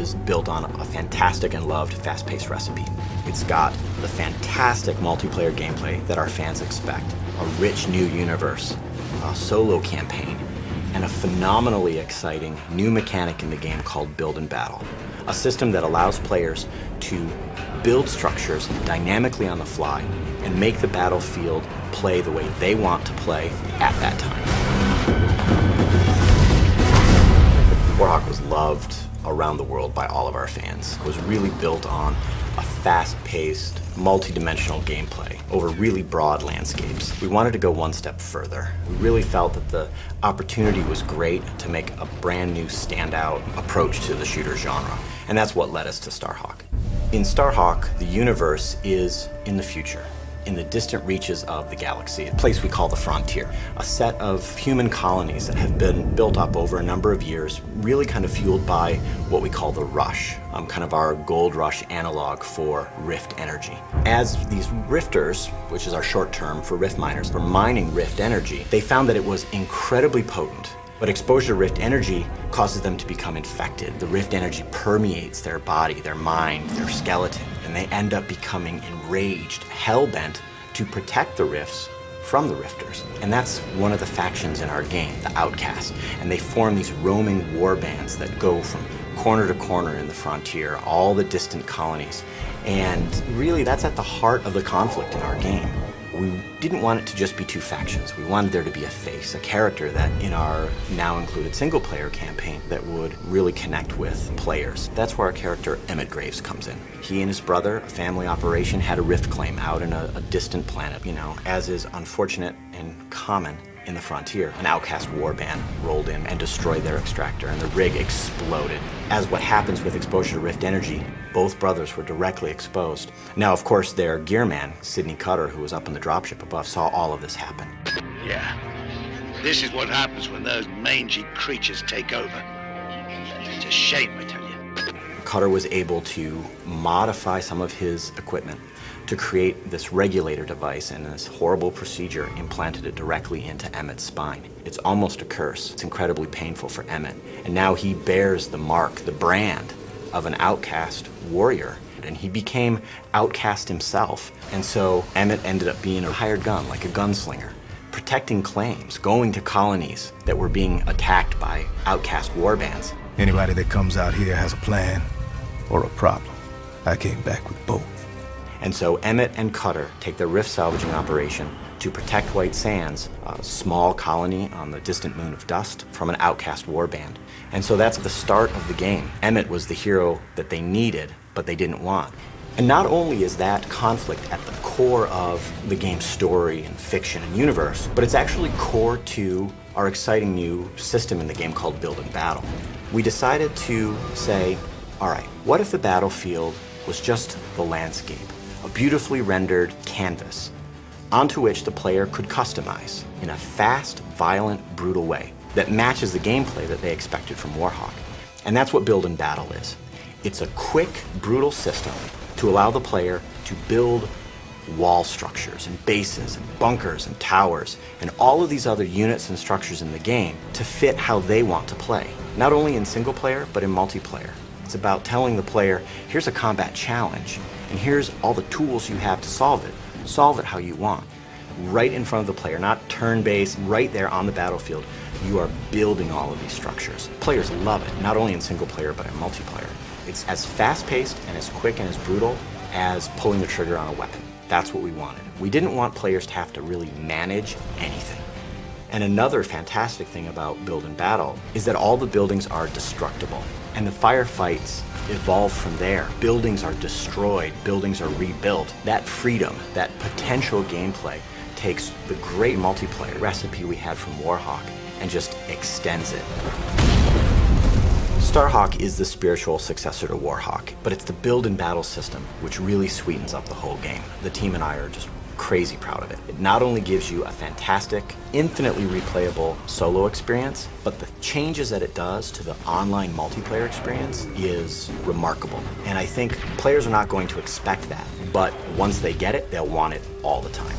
is built on a fantastic and loved fast-paced recipe. It's got the fantastic multiplayer gameplay that our fans expect, a rich new universe, a solo campaign, and a phenomenally exciting new mechanic in the game called Build and Battle, a system that allows players to build structures dynamically on the fly and make the battlefield play the way they want to play at that time. Warhawk was loved around the world by all of our fans. It was really built on a fast-paced, multi-dimensional gameplay over really broad landscapes. We wanted to go one step further. We really felt that the opportunity was great to make a brand new standout approach to the shooter genre, and that's what led us to Starhawk. In Starhawk, the universe is in the future, in the distant reaches of the galaxy, a place we call the frontier, a set of human colonies that have been built up over a number of years, really kind of fueled by what we call the rush, kind of our gold rush analog for rift energy. As these rifters, which is our short term for rift miners, were mining rift energy, they found that it was incredibly potent. But exposure to rift energy causes them to become infected. The rift energy permeates their body, their mind, their skeleton, and they end up becoming enraged, hell-bent to protect the rifts from the rifters. And that's one of the factions in our game, the Outcast. And they form these roaming war bands that go from corner to corner in the frontier, all the distant colonies. And really, that's at the heart of the conflict in our game. We didn't want it to just be two factions. We wanted there to be a face, a character that in our now included single-player campaign that would really connect with players. That's where our character Emmett Graves comes in. He and his brother, a family operation, had a rift claim out in a distant planet, as is unfortunate and common in the frontier. An outcast warband rolled in and destroyed their extractor, and the rig exploded. As what happens with exposure to rift energy, both brothers were directly exposed. Now, of course, their gearman, Sidney Cutter, who was up in the dropship above, saw all of this happen. Yeah, this is what happens when those mangy creatures take over. It's a shame, I tell you. Cutter was able to modify some of his equipment to create this regulator device, and this horrible procedure implanted it directly into Emmett's spine. It's almost a curse. It's incredibly painful for Emmett. And now he bears the mark, the brand of an outcast warrior. And he became outcast himself. And so Emmett ended up being a hired gun, like a gunslinger, protecting claims, going to colonies that were being attacked by outcast warbands. Anybody that comes out here has a plan or a problem. I came back with both. And so Emmett and Cutter take their rift salvaging operation to protect White Sands, a small colony on the distant moon of Dust, from an outcast warband. And so that's the start of the game. Emmett was the hero that they needed, but they didn't want. And not only is that conflict at the core of the game's story and fiction and universe, but it's actually core to our exciting new system in the game called Build and Battle. We decided to say, all right, what if the battlefield was just the landscape? A beautifully rendered canvas onto which the player could customize in a fast, violent, brutal way that matches the gameplay that they expected from Warhawk. And that's what Build and Battle is. It's a quick, brutal system to allow the player to build wall structures and bases and bunkers and towers and all of these other units and structures in the game to fit how they want to play, not only in single player, but in multiplayer. It's about telling the player, here's a combat challenge, and here's all the tools you have to solve it. Solve it how you want. Right in front of the player, not turn-based, right there on the battlefield. You are building all of these structures. Players love it, not only in single player, but in multiplayer. It's as fast-paced and as quick and as brutal as pulling the trigger on a weapon. That's what we wanted. We didn't want players to have to really manage anything. And another fantastic thing about Build and Battle is that all the buildings are destructible. And the firefights evolve from there. Buildings are destroyed, buildings are rebuilt. That freedom, that potential gameplay takes the great multiplayer recipe we had from Warhawk and just extends it. Starhawk is the spiritual successor to Warhawk, but it's the Build and Battle system which really sweetens up the whole game. The team and I are just crazy proud of it. It not only gives you a fantastic, infinitely replayable solo experience, but the changes that it does to the online multiplayer experience is remarkable. And I think players are not going to expect that, but once they get it, they'll want it all the time.